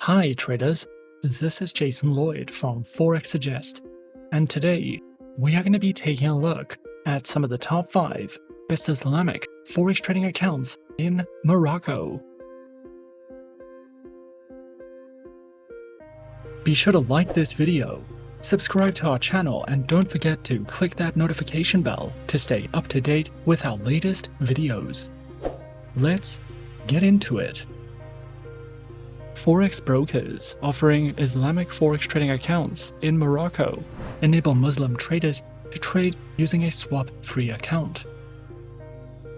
Hi traders, this is Jason Lloyd from Forexsuggest, and today we are going to be taking a look at some of the top 5 best Islamic Forex trading accounts in Morocco. Be sure to like this video, subscribe to our channel, and don't forget to click that notification bell to stay up to date with our latest videos. Let's get into it. Forex brokers offering Islamic Forex trading accounts in Morocco enable Muslim traders to trade using a swap-free account.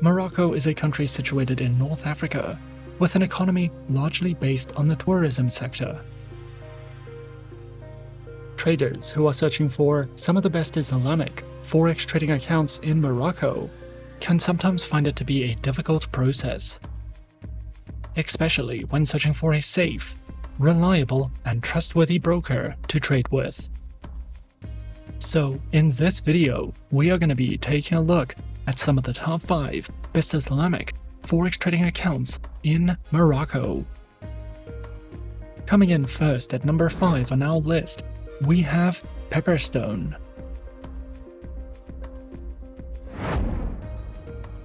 Morocco is a country situated in North Africa, with an economy largely based on the tourism sector. Traders who are searching for some of the best Islamic Forex trading accounts in Morocco can sometimes find it to be a difficult process, especially when searching for a safe, reliable, and trustworthy broker to trade with. So, in this video, we are going to be taking a look at some of the top 5 best Islamic Forex trading accounts in Morocco. Coming in first at number 5 on our list, we have Pepperstone.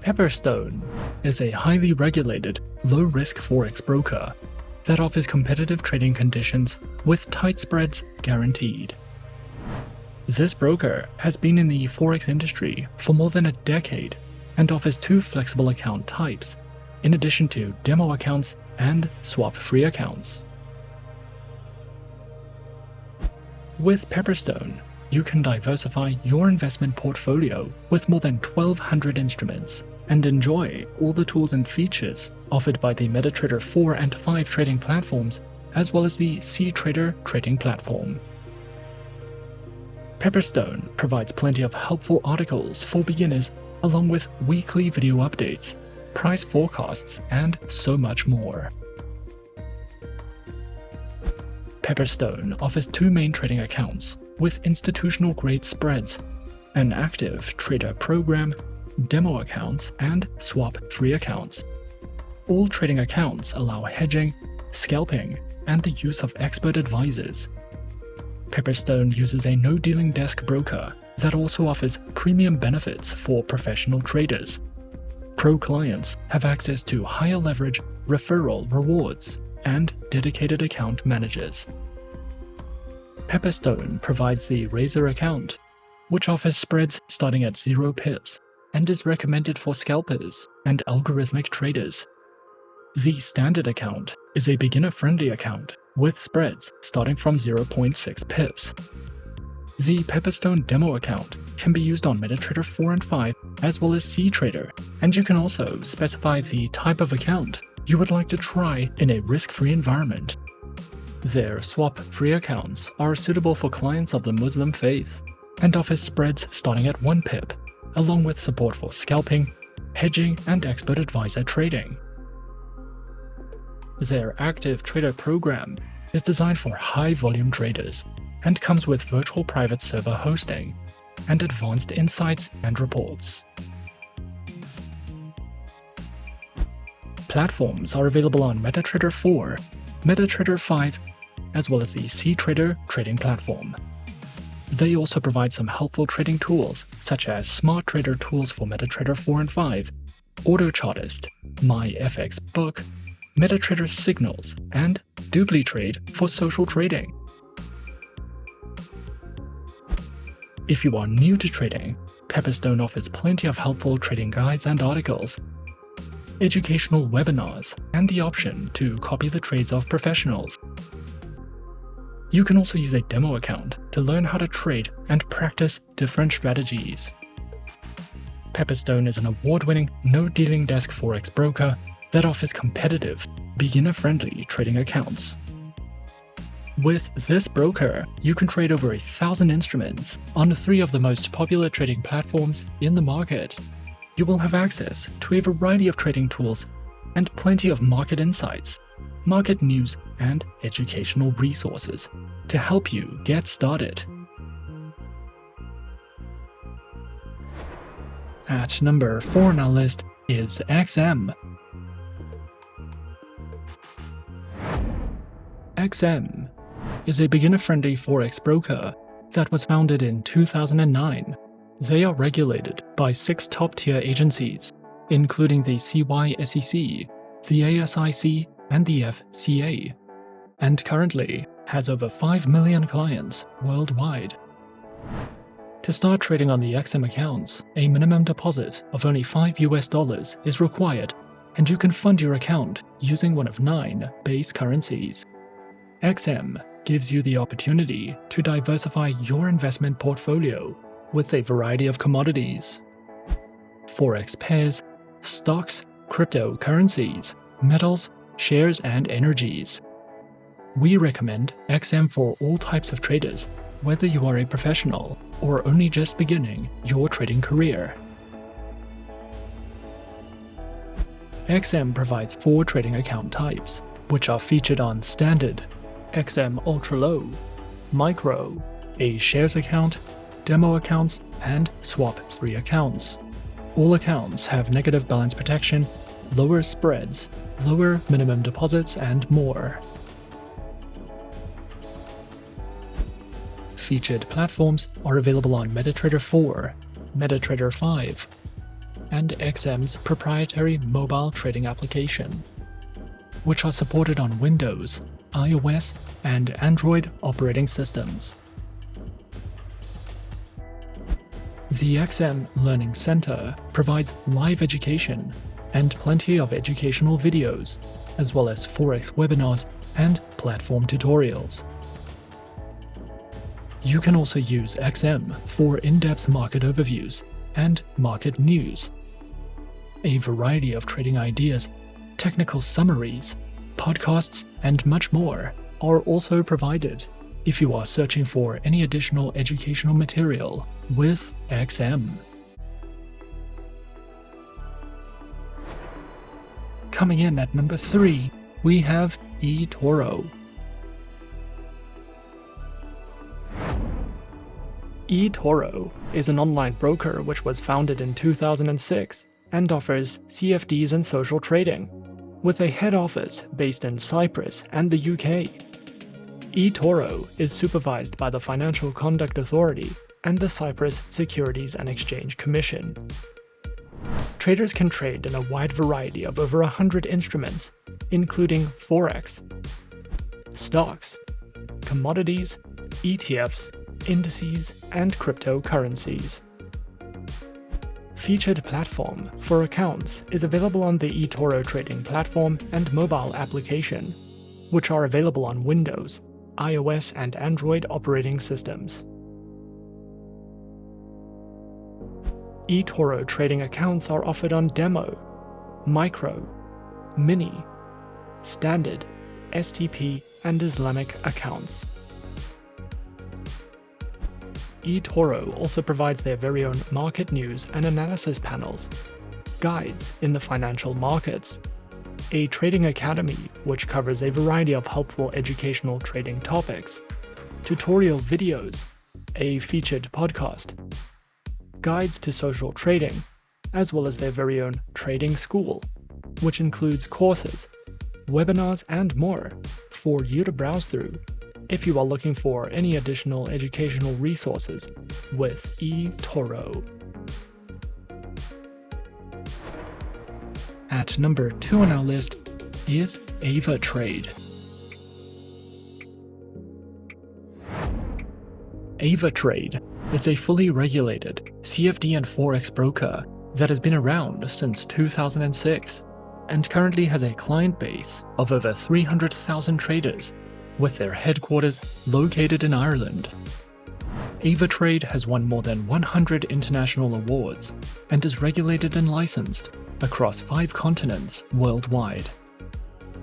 Pepperstone is a highly regulated, low-risk Forex broker that offers competitive trading conditions with tight spreads guaranteed. This broker has been in the Forex industry for more than a decade and offers 2 flexible account types, in addition to demo accounts and swap-free accounts. With Pepperstone, you can diversify your investment portfolio with more than 1,200 instruments and enjoy all the tools and features offered by the MetaTrader 4 and 5 trading platforms, as well as the cTrader trading platform. Pepperstone provides plenty of helpful articles for beginners, along with weekly video updates, price forecasts, and so much more. Pepperstone offers 2 main trading accounts with institutional-grade spreads, an active trader program, demo accounts, and swap-free accounts. All trading accounts allow hedging, scalping, and the use of expert advisors. Pepperstone uses a no-dealing desk broker that also offers premium benefits for professional traders. Pro clients have access to higher leverage referral rewards and dedicated account managers. Pepperstone provides the Razor account, which offers spreads starting at 0 pips and is recommended for scalpers and algorithmic traders. The Standard account is a beginner-friendly account with spreads starting from 0.6 pips. The Pepperstone demo account can be used on MetaTrader 4 and 5 as well as cTrader, and you can also specify the type of account you would like to try in a risk-free environment. Their swap-free accounts are suitable for clients of the Muslim faith and offer spreads starting at 1 pip, along with support for scalping, hedging, and expert advisor trading. Their active trader program is designed for high-volume traders and comes with virtual private server hosting and advanced insights and reports. Platforms are available on MetaTrader 4, MetaTrader 5, as well as the cTrader trading platform. They also provide some helpful trading tools such as Smart Trader tools for MetaTrader 4 and 5, AutoChartist, MyFXBook, MetaTrader Signals, and DupliTrade for social trading. If you are new to trading, Pepperstone offers plenty of helpful trading guides and articles, educational webinars, and the option to copy the trades of professionals. You can also use a demo account to learn how to trade and practice different strategies. Pepperstone is an award-winning no-dealing desk Forex broker that offers competitive, beginner-friendly trading accounts. With this broker, you can trade over 1,000 instruments on 3 of the most popular trading platforms in the market. You will have access to a variety of trading tools and plenty of market insights, market news, and educational resources to help you get started. At number 4 on our list is XM. XM is a beginner-friendly forex broker that was founded in 2009. They are regulated by 6 top-tier agencies, including the CYSEC, the ASIC, and the FCA, and currently has over 5 million clients worldwide. To start trading on the XM accounts, a minimum deposit of only $5 is required, and you can fund your account using one of 9 base currencies. XM gives you the opportunity to diversify your investment portfolio with a variety of commodities, forex pairs, stocks, cryptocurrencies, metals, shares, and energies. We recommend XM for all types of traders, whether you are a professional or only just beginning your trading career. XM provides 4 trading account types, which are featured on Standard, XM Ultra Low, Micro, a Shares account, Demo accounts, and Swap-free accounts. All accounts have negative balance protection, lower spreads, lower minimum deposits, and more. Featured platforms are available on MetaTrader 4, MetaTrader 5, and XM's proprietary mobile trading application, which are supported on Windows, iOS, and Android operating systems. The XM Learning Center provides live education and plenty of educational videos, as well as Forex webinars and platform tutorials. You can also use XM for in-depth market overviews and market news. A variety of trading ideas, technical summaries, podcasts, and much more are also provided if you are searching for any additional educational material with XM. Coming in at number 3, we have eToro. eToro is an online broker which was founded in 2006 and offers CFDs and social trading, with a head office based in Cyprus and the UK. eToro is supervised by the Financial Conduct Authority and the Cyprus Securities and Exchange Commission. Traders can trade in a wide variety of over 100 instruments, including Forex, stocks, commodities, ETFs, indices, and cryptocurrencies. Featured platform for accounts is available on the eToro trading platform and mobile application, which are available on Windows, iOS, and Android operating systems. eToro trading accounts are offered on Demo, Micro, Mini, Standard, STP, and Islamic accounts. eToro also provides their very own market news and analysis panels, guides in the financial markets, a trading academy which covers a variety of helpful educational trading topics, tutorial videos, a featured podcast, guides to social trading, as well as their very own trading school, which includes courses, webinars, and more for you to browse through if you are looking for any additional educational resources with eToro. At number 2 on our list is Avatrade. Avatrade is a fully regulated CFD and Forex broker that has been around since 2006 and currently has a client base of over 300,000 traders, with their headquarters located in Ireland. Avatrade has won more than 100 international awards and is regulated and licensed across 5 continents worldwide.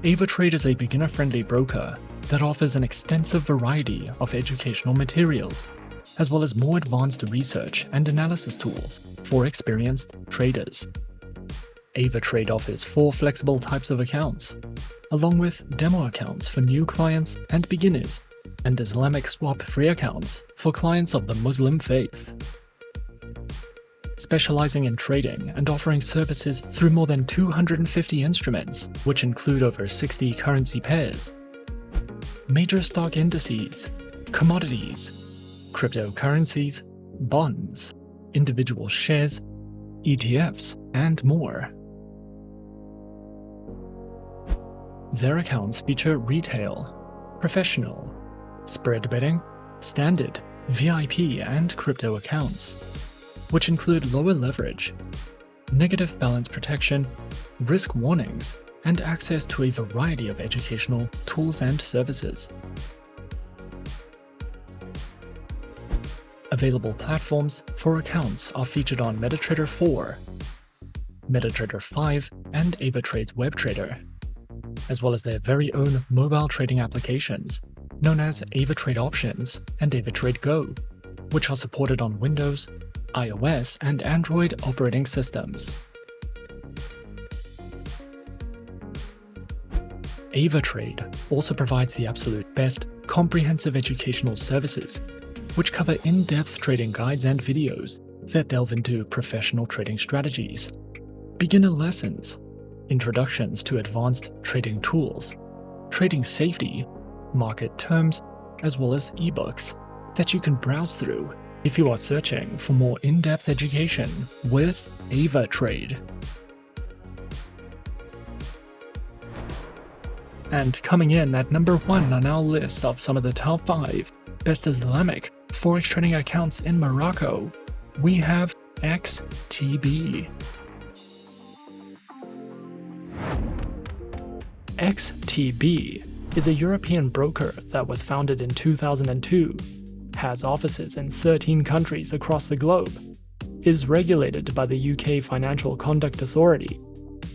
Avatrade is a beginner-friendly broker that offers an extensive variety of educational materials, as well as more advanced research and analysis tools for experienced traders. Avatrade offers 4 flexible types of accounts, along with demo accounts for new clients and beginners, and Islamic swap-free accounts for clients of the Muslim faith. Specializing in trading and offering services through more than 250 instruments, which include over 60 currency pairs, major stock indices, commodities, cryptocurrencies, bonds, individual shares, ETFs, and more. Their accounts feature retail, professional, spread betting, standard, VIP, and crypto accounts, which include lower leverage, negative balance protection, risk warnings, and access to a variety of educational tools and services. Available platforms for accounts are featured on MetaTrader 4, MetaTrader 5, and Avatrade's WebTrader, as well as their very own mobile trading applications, known as Avatrade Options and Avatrade Go, which are supported on Windows, iOS, and Android operating systems. Avatrade also provides the absolute best comprehensive educational services, which cover in-depth trading guides and videos that delve into professional trading strategies, beginner lessons, introductions to advanced trading tools, trading safety, market terms, as well as ebooks that you can browse through if you are searching for more in-depth education with Avatrade. And coming in at number 1 on our list of some of the top 5 best Islamic Forex trading accounts in Morocco, we have XTB. XTB is a European broker that was founded in 2002, has offices in 13 countries across the globe, is regulated by the UK Financial Conduct Authority,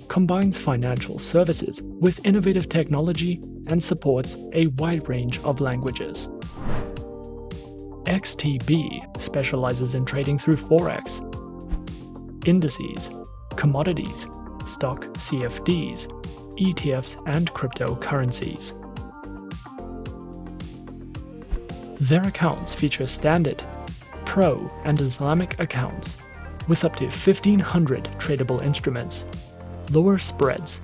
combines financial services with innovative technology, and supports a wide range of languages. XTB specializes in trading through Forex, indices, commodities, stock CFDs, ETFs, and cryptocurrencies. Their accounts feature standard, pro, and Islamic accounts with up to 1,500 tradable instruments, lower spreads,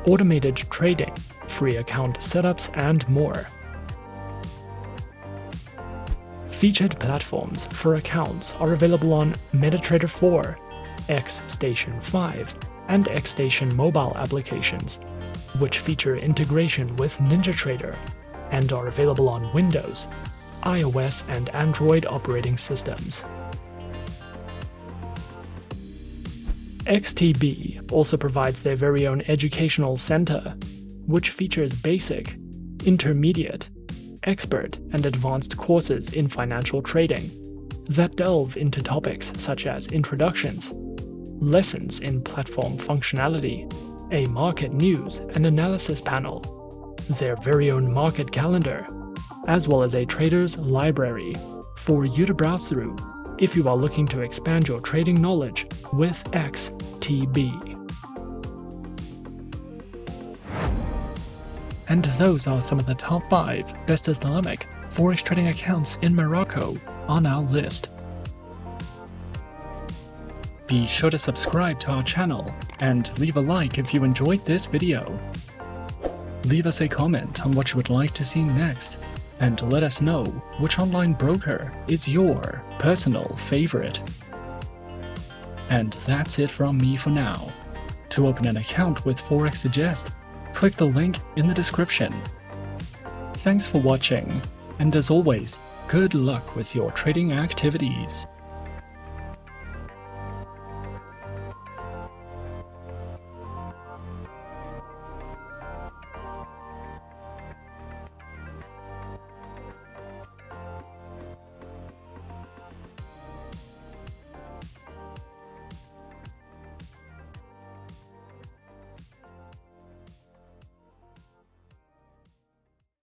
automated trading, free account setups, and more. Featured platforms for accounts are available on MetaTrader 4, XStation 5, and XStation mobile applications, which feature integration with NinjaTrader and are available on Windows, iOS, and Android operating systems. XTB also provides their very own educational center, which features basic, intermediate, expert, and advanced courses in financial trading that delve into topics such as introductions, lessons in platform functionality, a market news and analysis panel, their very own market calendar, as well as a trader's library for you to browse through if you are looking to expand your trading knowledge with XTB. And those are some of the top 5 best Islamic Forex trading accounts in Morocco on our list. Be sure to subscribe to our channel and leave a like if you enjoyed this video. Leave us a comment on what you would like to see next, and let us know which online broker is your personal favorite. And that's it from me for now. To open an account with Forexsuggest, click the link in the description. Thanks for watching, and as always, good luck with your trading activities.